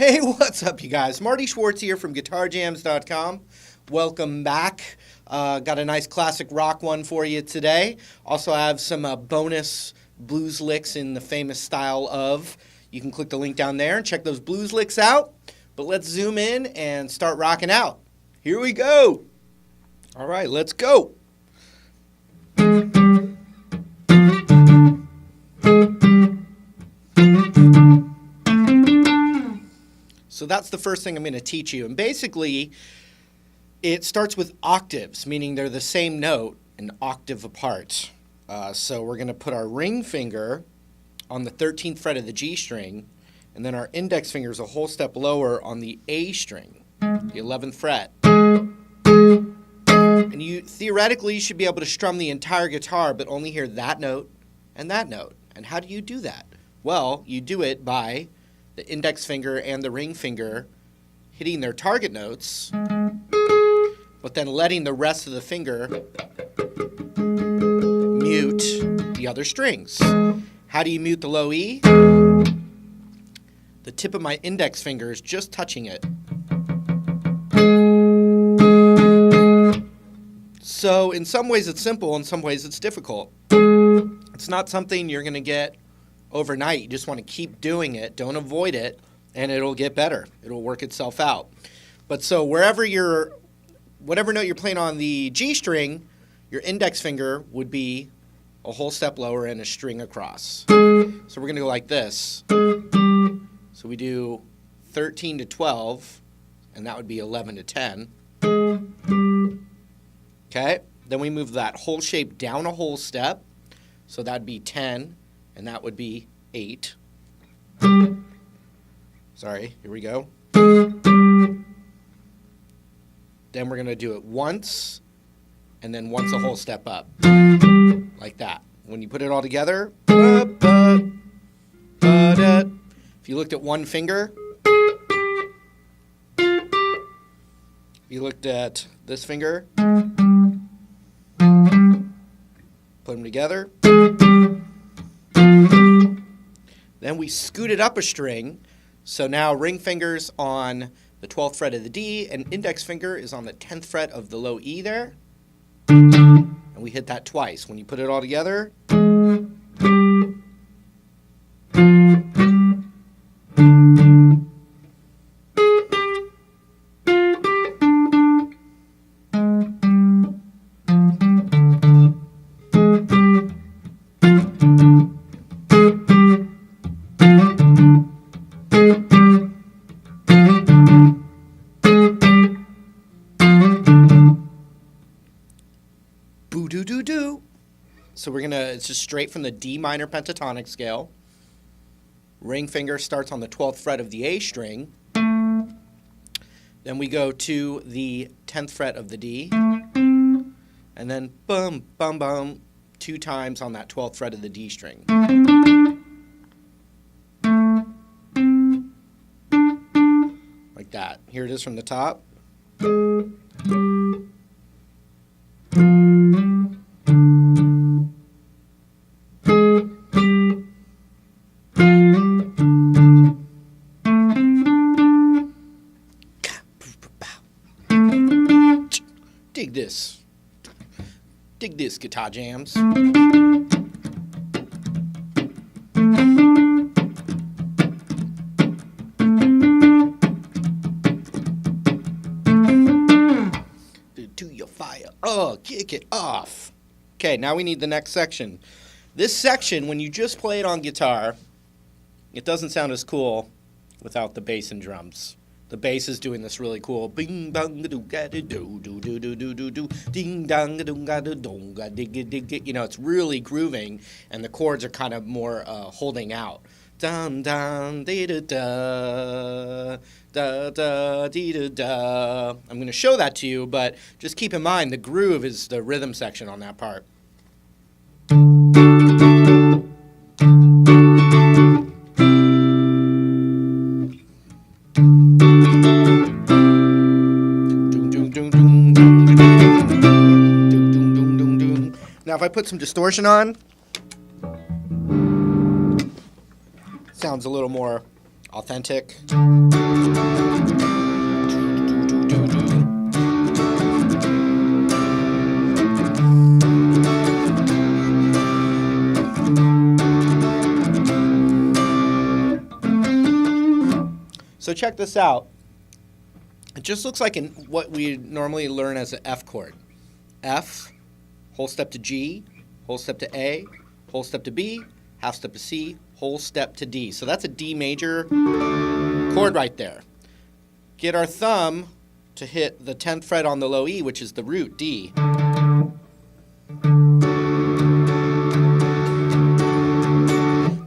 Hey, what's up, you guys? Marty Schwartz here from GuitarJams.com. Welcome back. Got a nice classic rock one for you today. Also, I have some bonus blues licks in the famous style of. You can click the link down there and check those blues licks out. But let's zoom in and start rocking out. Here we go. All right, let's go. So that's the first thing I'm going to teach you. And basically, it starts with octaves, meaning they're the same note, an octave apart. So we're going to put our ring finger on the 13th fret of the G string, and then our index finger is a whole step lower on the A string, the 11th fret. And you theoretically should be able to strum the entire guitar, but only hear that note and that note. And how do you do that? Well, you do it by the index finger and the ring finger hitting their target notes, but then letting the rest of the finger mute the other strings. How do you mute the low E? The tip of my index finger is just touching it. So in some ways it's simple, in some ways it's difficult. It's not something you're going to get overnight. You just want to keep doing it, don't avoid it, and it'll get better. It'll work itself out. But so whatever note you're playing on the G string, your index finger would be a whole step lower and a string across. So we're going to go like this. So we do 13 to 12, and that would be 11 to 10. Okay, then we move that whole shape down a whole step, so that'd be 10, and that would be 8. Sorry, here we go. Then we're going to do it once, and then once a whole step up, like that. When you put it all together, if you looked at one finger, if you looked at this finger, put them together. Then we scooted up a string, so now ring finger's on the 12th fret of the D, and index finger is on the 10th fret of the low E there. And we hit that twice. When you put it all together, boo-doo-doo-doo. So it's just straight from the D minor pentatonic scale. Ring finger starts on the 12th fret of the A string. Then we go to the 10th fret of the D. And then bum, bum, bum, 2 times on that 12th fret of the D string. Like that. Here it is from the top. Dig this. Dig this, Guitar Jams. To your fire. Oh, kick it off. Okay, now we need the next section. This section, when you just play it on guitar, it doesn't sound as cool without the bass and drums. The bass is doing this really cool bing bang do ga do do do do do do do ding dang do ga do dong ga dig dig. You know, it's really grooving, and the chords are kind of more holding out. Dun dun dee da da da da dee da da. I'm going to show that to you, but just keep in mind the groove is the rhythm section on that part. Now if I put some distortion on, sounds a little more authentic. So check this out. It just looks like what we normally learn as an F chord. F, whole step to G, whole step to A, whole step to B, half step to C, whole step to D. So that's a D major chord right there. Get our thumb to hit the 10th fret on the low E, which is the root D.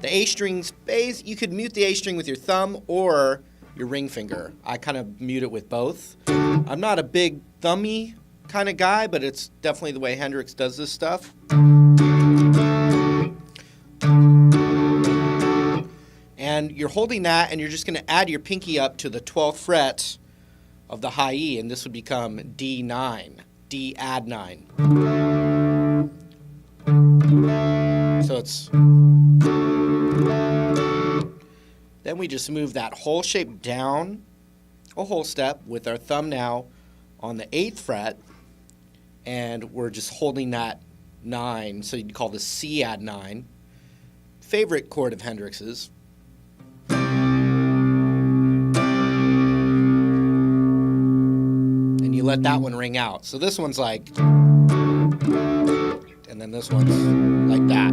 The A string's bass, you could mute the A string with your thumb or your ring finger. I kind of mute it with both. I'm not a big thummy kind of guy, but it's definitely the way Hendrix does this stuff. And you're holding that, and you're just going to add your pinky up to the 12th fret of the high E, and this would become D9. D add 9. So it's... Then we just move that whole shape down a whole step with our thumb now on the 8th fret, and we're just holding that 9, so you'd call this C add 9. Favorite chord of Hendrix's. And you let that one ring out. So this one's like, and then this one's like that.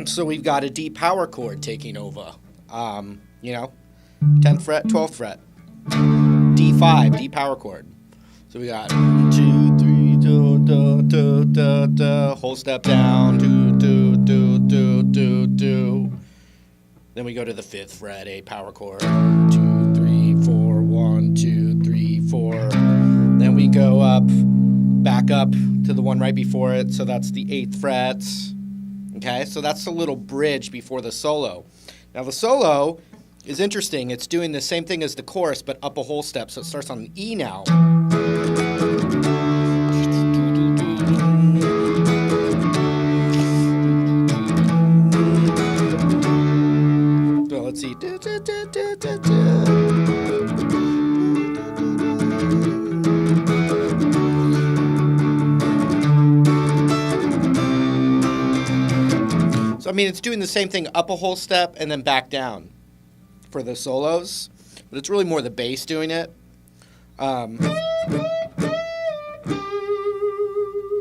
So we've got a D power chord taking over. 10th fret, 12th fret. D5, D power chord. So we got 2, 3, do, do, do, do, do, whole step down, do, do, do, do, do, do. Then we go to the 5th fret, A power chord. 2, 3, 4, 1, 2, 3, 4. Then we go up, back up to the one right before it. So that's the 8th fret. Okay, so that's a little bridge before the solo. Now the solo is interesting. It's doing the same thing as the chorus, but up a whole step. So it starts on the E now. So let's see. I mean, it's doing the same thing up a whole step and then back down for the solos, but it's really more the bass doing it. And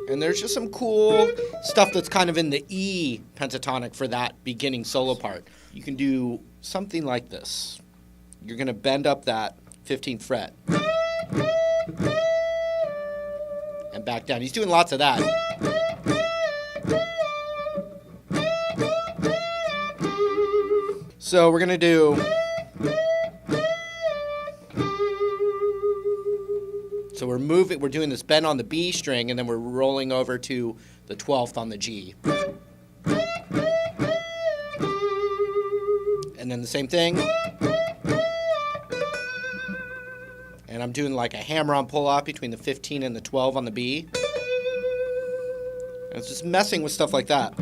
there's just some cool stuff that's kind of in the E pentatonic for that beginning solo part. You can do something like this. You're going to bend up that 15th fret and back down. He's doing lots of that. So we're going to do, so we're doing this bend on the B string, and then we're rolling over to the 12th on the G. And then the same thing. And I'm doing like a hammer-on pull-off between the 15 and the 12 on the B. And it's just messing with stuff like that.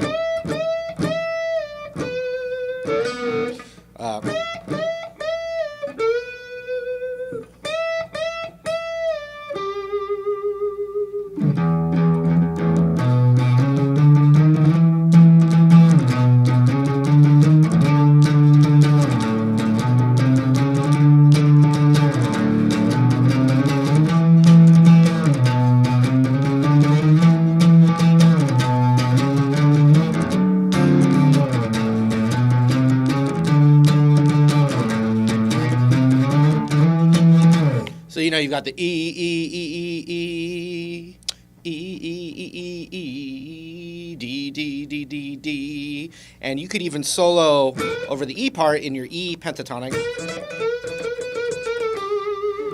you've got the E, E, E, E, E, E, E, E, D, D, D, D, D. And you could even solo over the E part in your E pentatonic.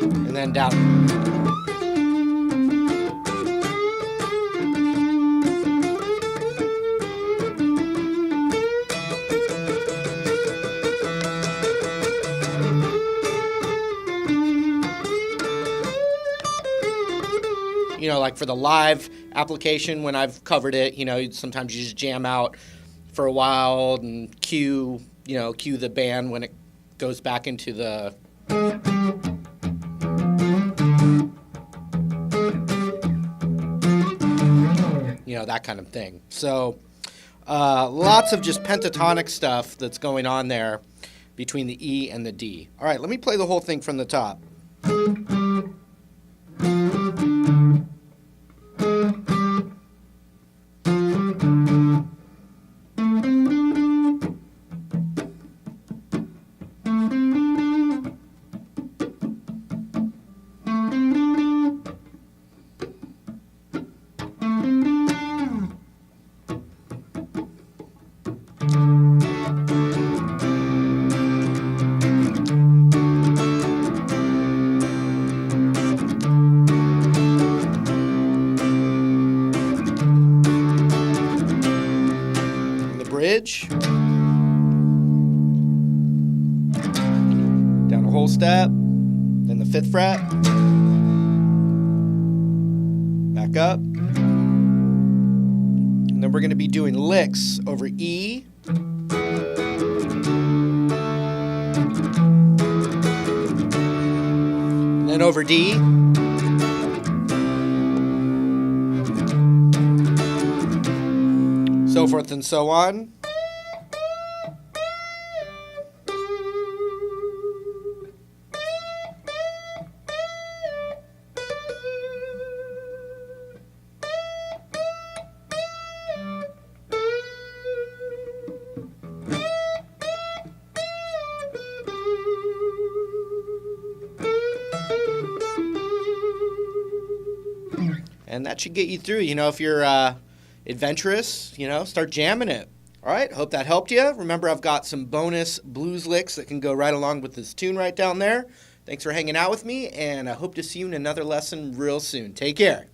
And then down. You know, like for the live application, when I've covered it, you know, sometimes you just jam out for a while and cue the band when it goes back into the... You know, that kind of thing. So, lots of just pentatonic stuff that's going on there between the E and the D. All right, let me play the whole thing from the top. Bridge, down a whole step, then the 5th fret, back up, and then we're going to be doing licks over E, and then over D, so forth and so on. And that should get you through. You know, if you're adventurous, you know, start jamming it. All right, hope that helped you. Remember, I've got some bonus blues licks that can go right along with this tune right down there. Thanks for hanging out with me, and I hope to see you in another lesson real soon. Take care.